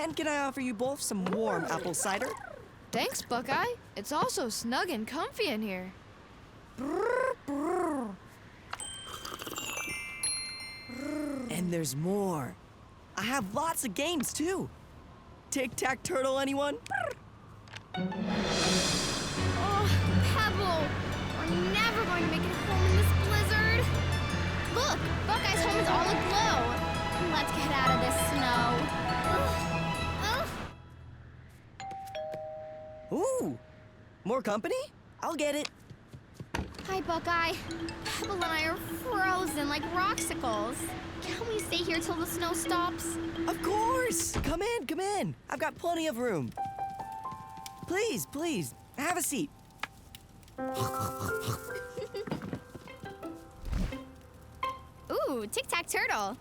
And can I offer you both some warm apple cider? Thanks, Buckeye. It's also snug and comfy in here. And there's more. I have lots of games, too. Tic-tac-turtle, anyone? Oh, Pebble! We're never going to make it home in this blizzard. Look, Buckeye's home is all aglow. Let's get out of this snow. Ooh, more company? I'll get it. Hi, Buckeye. Pebble and I are frozen like rocksicles. Can we stay here till the snow stops? Of course! Come in, come in. I've got plenty of room. Please, please, have a seat. Ooh, tic-tac-turtle.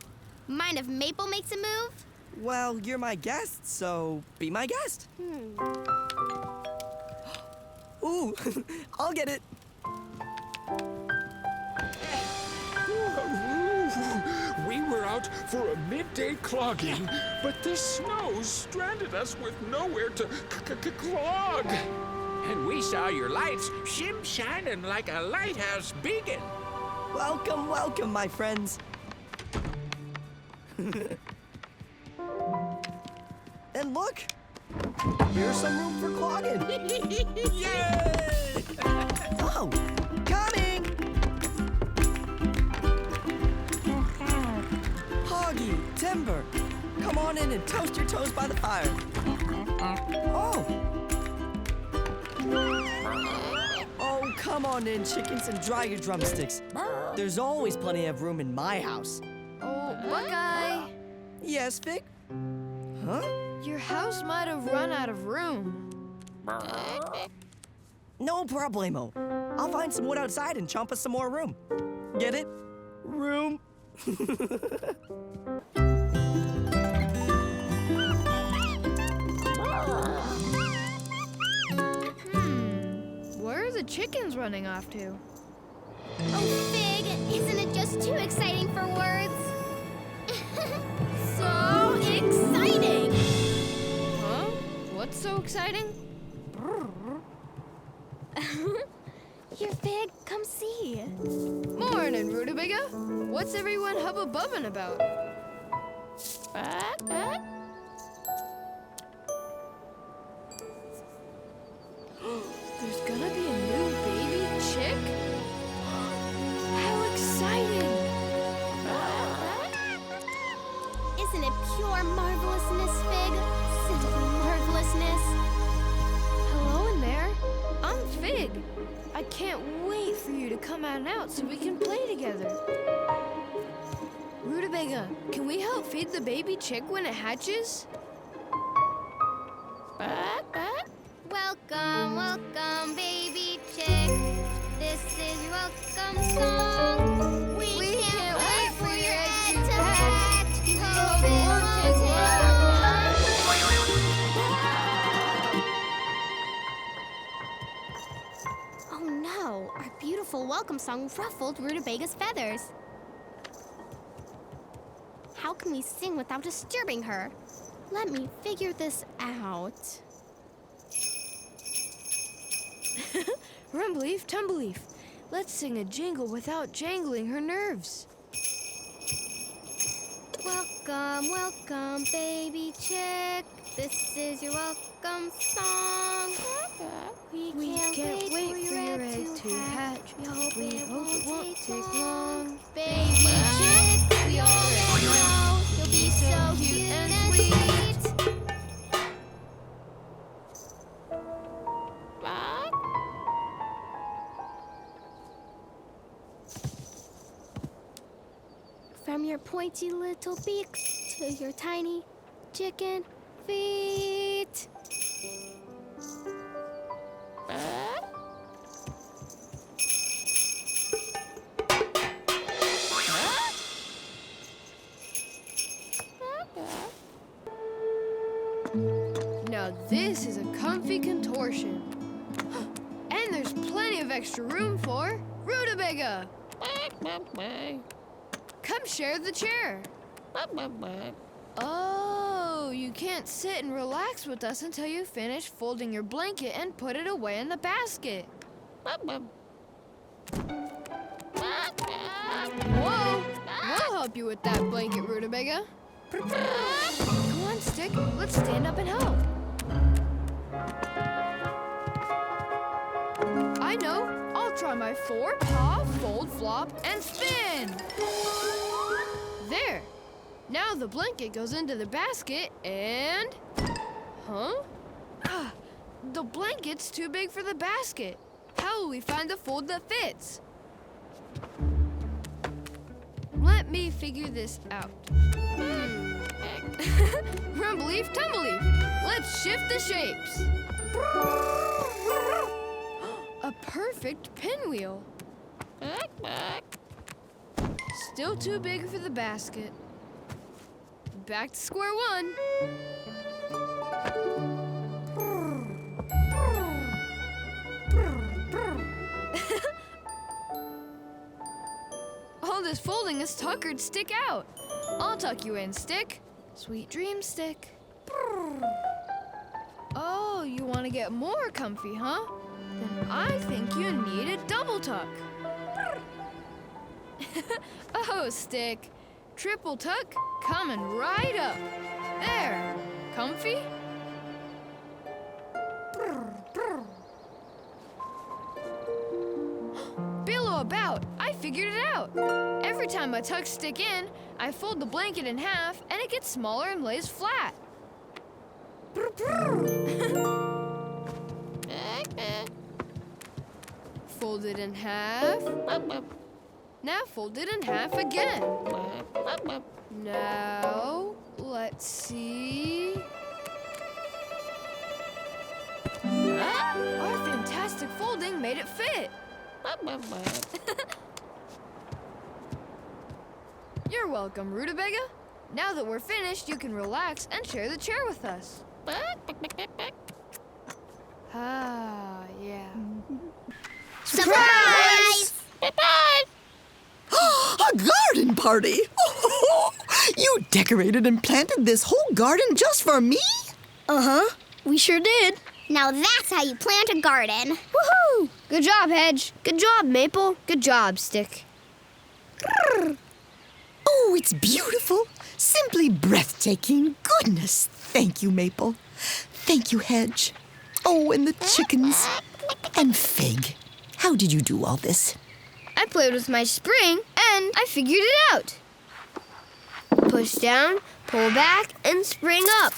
Mind if Maple makes a move? Well, you're my guest, so be my guest. Ooh, I'll get it. We were out for a midday clogging, but this snow stranded us with nowhere to clog. And we saw your lights shining like a lighthouse beacon. Welcome, welcome, my friends. And look, here's some room for clogging. Yay! Oh, coming! Hoggy, Timber, come on in and toast your toes by the fire. Oh! Oh, come on in, chickens, and dry your drumsticks. There's always plenty of room in my house. Oh, Buckeye. Yes, Fig? Huh? Your house might have run out of room. No problemo. I'll find some wood outside and chomp us some more room. Get it? Room. Where are the chickens running off to? Oh, Fig, isn't it just too exciting for words? So exciting! Huh? What's so exciting? Here, Fig, come see. Morning, Rutabaga. What's everyone hubba-bubbing about? There's gonna be a new baby chick? How exciting! Isn't it pure marvelousness, Fig? Simply marvelousness. Hello in there. I'm Fig. I can't wait for you to come out so we can play together. Rutabaga, can we help feed the baby chick when it hatches? Welcome, welcome, baby chick. This is your welcome song. We can't wait for your egg to hatch. Hope it won't take long. Oh no, our beautiful welcome song ruffled Rutabaga's feathers. How can we sing without disturbing her? Let me figure this out. Rumble-leaf, Tumble-leaf. Let's sing a jingle without jangling her nerves. Welcome, welcome, baby chick. This is your welcome song. We can't wait for your egg to hatch. We hope it won't take long. Baby chick, we already know you'll be so cute and sweet. From your pointy little beak to your tiny chicken feet. Now this is a comfy contortion. And there's plenty of extra room for Rutabaga. Come share the chair. Oh, So you can't sit and relax with us until you finish folding your blanket and put it away in the basket. Whoa! We'll help you with that blanket, Rutabaga. Come on, Stick. Let's stand up and help. I know. I'll try my 4, paw, fold, flop, and spin. There. Now the blanket goes into the basket and... Huh? The blanket's too big for the basket. How will we find the fold that fits? Let me figure this out. Rumble leaf, tumble leaf. Let's shift the shapes. A perfect pinwheel. Still too big for the basket. Back to square one. All this folding has tuckered Stick out. I'll tuck you in, Stick. Sweet dreams, Stick. Oh, you want to get more comfy, huh? Then I think you need a double tuck. Oh, Stick. Triple tuck coming right up. There. Comfy? Billow about. I figured it out. Every time I tuck Stick in, I fold the blanket in half and it gets smaller and lays flat. Fold it in half. Now fold it in half again. Now, let's see. Our fantastic folding made it fit. You're welcome, Rutabaga. Now that we're finished, you can relax and share the chair with us. Ah, yeah. Surprise! A garden party! You decorated and planted this whole garden just for me? Uh-huh. We sure did. Now that's how you plant a garden. Woohoo! Good job, Hedge. Good job, Maple. Good job, Stick. Oh, it's beautiful. Simply breathtaking. Goodness. Thank you, Maple. Thank you, Hedge. Oh, and the chickens. And Fig. How did you do all this? I played with my spring and I figured it out. Push down, pull back, and spring up.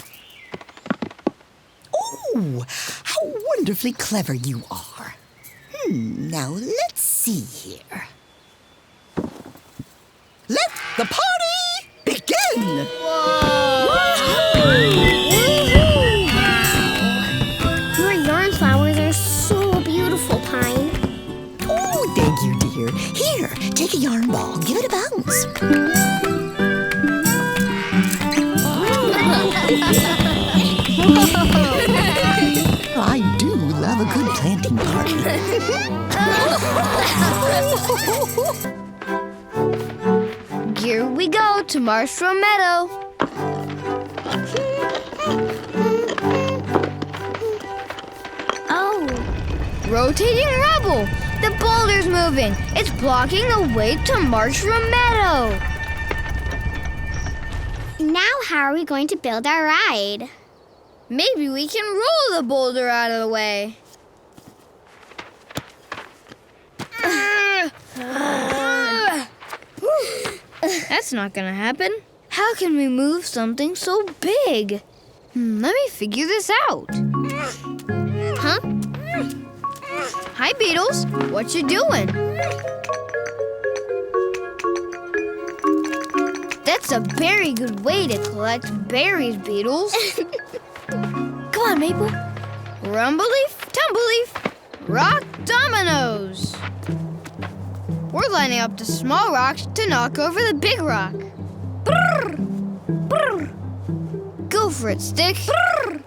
Oh, how wonderfully clever you are. Now let's see here. Let the party begin! Your yarn flowers are so beautiful, Pine. Oh, thank you, dear. Here, take a yarn ball. Give it a bounce. I do love a good planting party. Here we go to Marshmallow Meadow. Oh. Rotating rubble. The boulder's moving. It's blocking the way to Marshmallow Meadow. Now how are we going to build our ride? Maybe we can roll the boulder out of the way. That's not gonna happen. How can we move something so big? Let me figure this out. Huh? Hi, Beetles. What you doing? That's a very good way to collect berries, Beetles. Come on, Maple. Rumble leaf, tumble leaf, rock dominoes. We're lining up the small rocks to knock over the big rock. Brrr, brrr. Go for it, Stick. Brrr.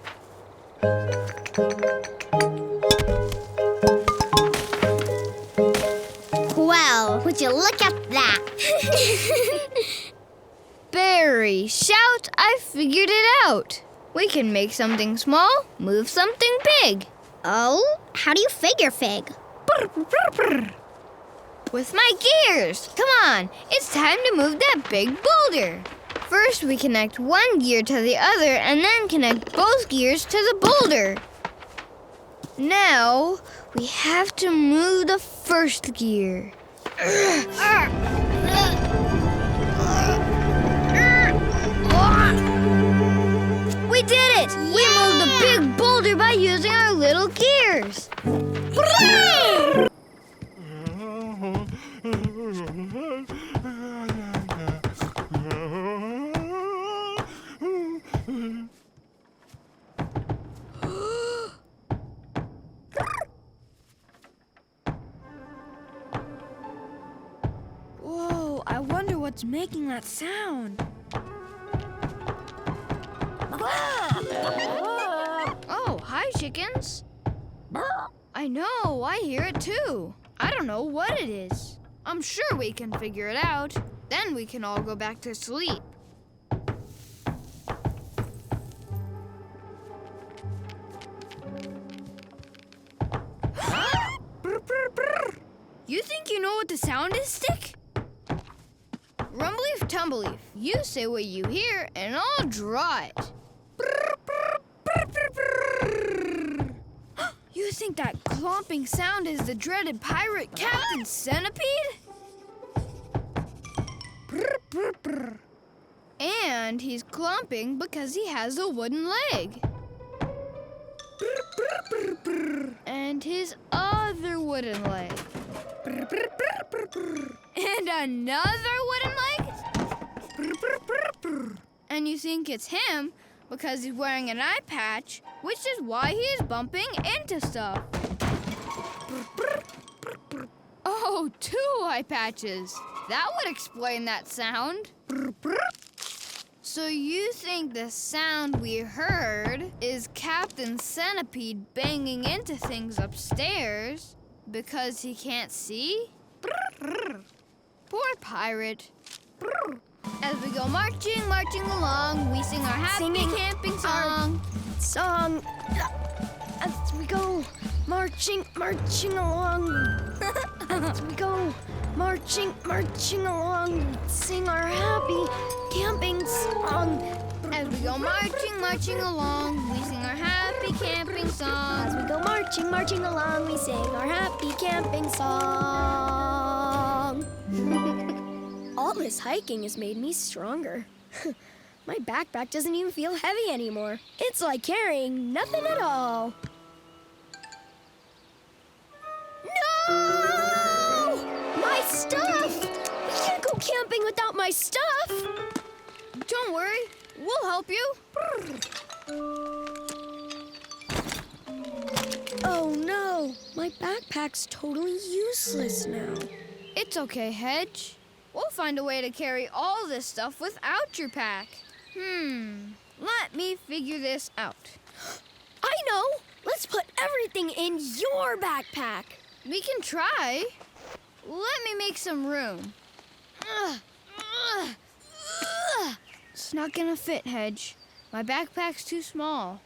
Well, would you look at that? Barry, shout, I figured it out. We can make something small, move something big. Oh? How do you figure, Fig? With my gears. Come on, it's time to move that big boulder. First, we connect one gear to the other and then connect both gears to the boulder. Now, we have to move the first gear. We did it! Yeah! We moved the big boulder by using our little gears. Whoa, I wonder what's making that sound. Oh, hi, chickens. I know, I hear it too. I don't know what it is. I'm sure we can figure it out. Then we can all go back to sleep. You think you know what the sound is, Stick? Rumble Leaf, Tumble Leaf, you say what you hear and I'll draw it. You think that clomping sound is the dreaded pirate Captain Centipede? And he's clomping because he has a wooden leg. And his other wooden leg. And another wooden leg. And you think it's him because he's wearing an eye patch, which is why he is bumping into stuff. Oh, 2 eye patches. That would explain that sound. So you think the sound we heard is Captain Centipede banging into things upstairs because he can't see? Poor pirate. As we go marching, marching along, we sing our happy camping song. As we go marching, marching along. As we go marching, marching along, sing our happy camping song. As we go marching, marching along, we sing our happy camping song. As we go marching, marching along, we sing our happy camping song. All this hiking has made me stronger. My backpack doesn't even feel heavy anymore. It's like carrying nothing at all. No! My stuff! We can't go camping without my stuff! Don't worry, we'll help you. Oh no, my backpack's totally useless now. It's okay, Hedge. We'll find a way to carry all this stuff without your pack. Let me figure this out. I know! Let's put everything in your backpack. We can try. Let me make some room. It's not gonna fit, Hedge. My backpack's too small.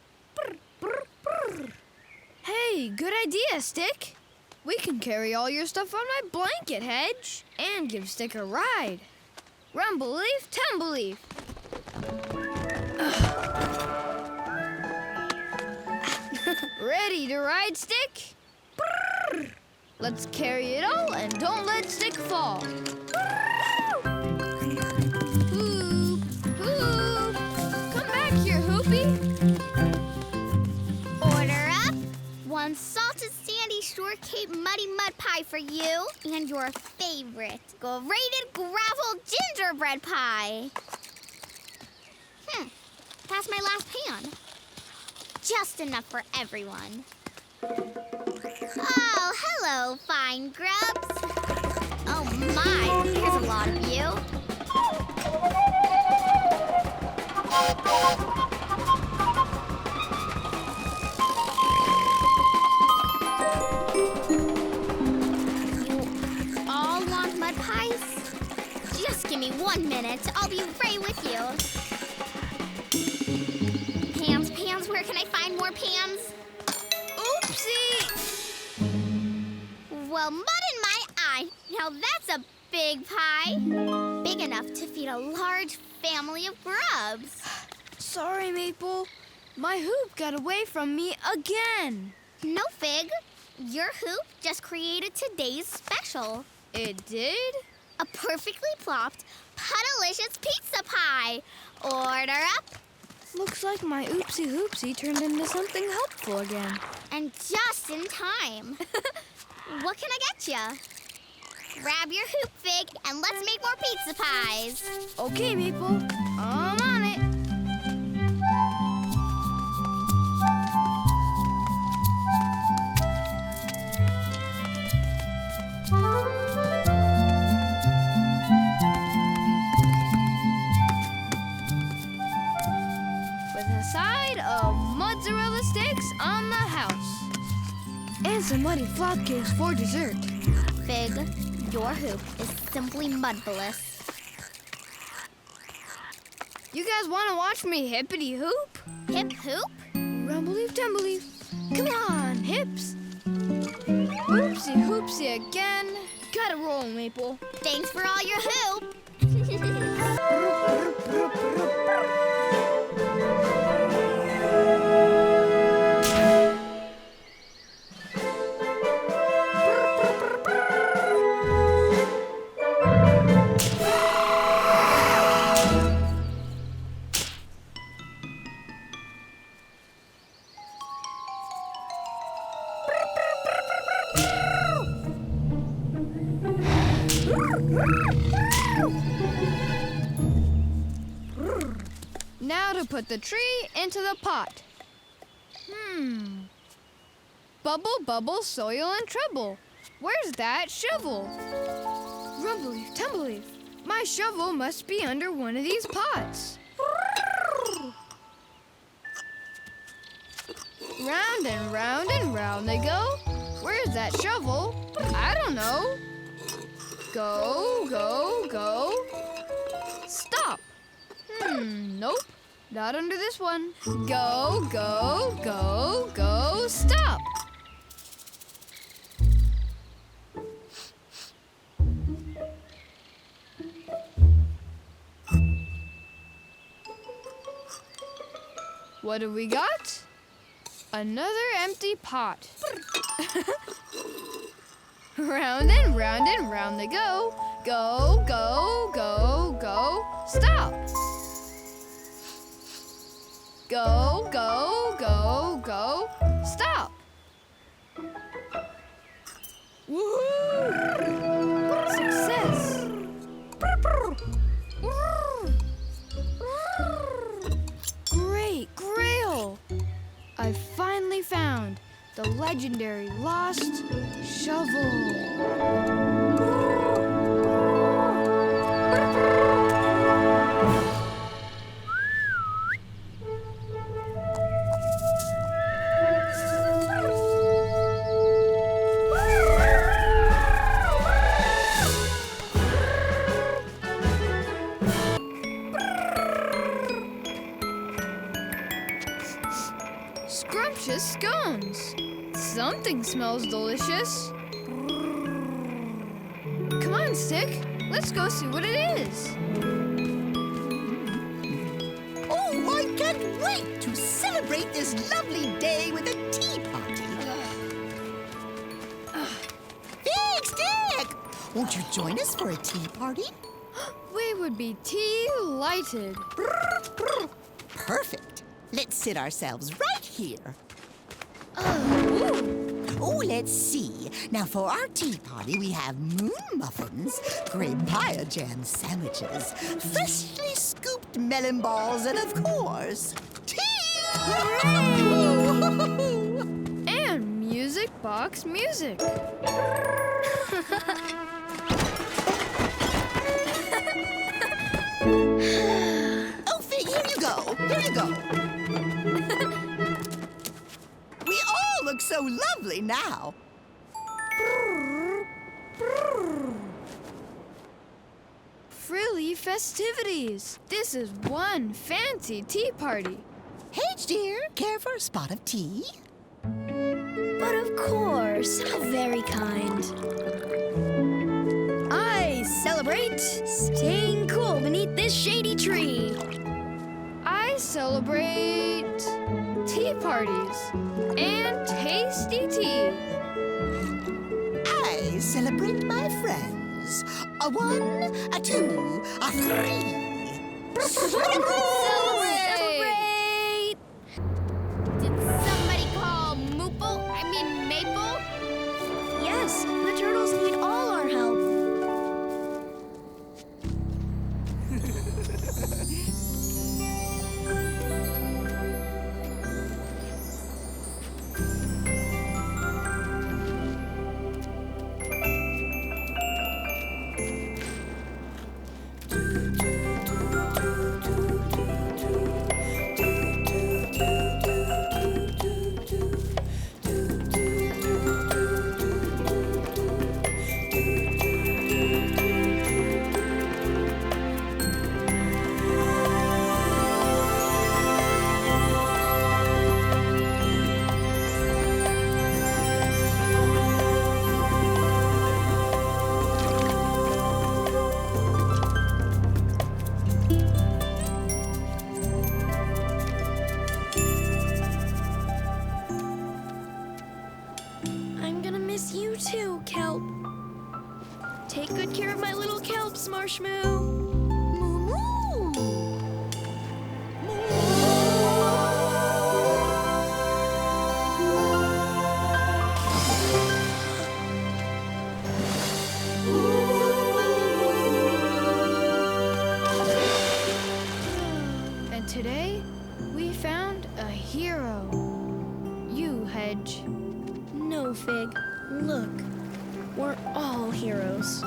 Hey, good idea, Stick. We can carry all your stuff on my blanket, Hedge, and give Stick a ride. Rumble Leaf, Tumble Leaf. Ready to ride, Stick? Let's carry it all and don't let Stick fall. Hoop, hoop. Come back here, Hoopy. Order up. 1 salted sandy shore Cape muddy mud pie for you. And your favorite grated gravel gingerbread pie. That's my last pan. Just enough for everyone. Oh, hello, fine grubs. Oh my, there's a lot of you. You all want mud pies? Just give me me 1 minute. I'll be right with you. Pans, where can I find more pans? Oopsie! Well, mud in my eye. Now that's a big pie. Big enough to feed a large family of grubs. Sorry, Maple. My hoop got away from me again. No, Fig. Your hoop just created today's special. It did? A perfectly plopped, puddalicious pizza pie. Order up. Looks like my oopsie hoopsie turned into something helpful again. And just in time. What can I get ya? Grab your hoop, Fig, and let's make more pizza pies. Okay, Maple. I'm on it. With a side of mozzarella sticks on the house. And some muddy flop cakes for dessert. Fig, your hoop is simply mudbless. You guys want to watch me hippity hoop? Hip hoop? Rumble leaf, tumble leaf. Come on, hips. Oopsie hoopsie again. Gotta roll, Maple. Thanks for all your hoop. Now to put the tree into the pot. Bubble, bubble, soil and trouble. Where's that shovel? Rumble leaf, tumble leaf. My shovel must be under one of these pots. Round and round they go. Where's that shovel? I don't know. Go, go, go. Stop. Nope. Not under this one. Go, go, go, go. Stop. What do we got? Another empty pot. Round and round they go. Go, go, go, go. Stop. Go, go, go, go. Stop. Woohoo! Success. Great Grail! I finally found the legendary lost shovel. Scrumptious scones. Something smells delicious. Come on, Stick. Let's go see what it is. Oh, I can't wait to celebrate this lovely day with a tea party. Big Stick! Won't you join us for a tea party? We would be tea-lighted. Perfect. Let's sit ourselves right here. Oh, let's see. Now, for our tea party, we have moon muffins, grape pie jam sandwiches, freshly scooped melon balls, and, of course, tea! And music box music. Oh, Fig, here you go. Here you go. We all look so lovely now. Frilly festivities. This is one fancy tea party. Hedge, dear, care for a spot of tea? But of course, how very kind. I celebrate staying cool beneath this shady tree. I celebrate tea parties and tasty tea. I celebrate my friends. A 1, a 2, a 3. Celebrate! Did somebody call Maple? Yes, the turtles need all our help. I'm gonna miss you too, Kelp. Take good care of my little kelps, Marshmoo. And today, we found a hero. You, Hedge. No, Fig. Look, we're all heroes.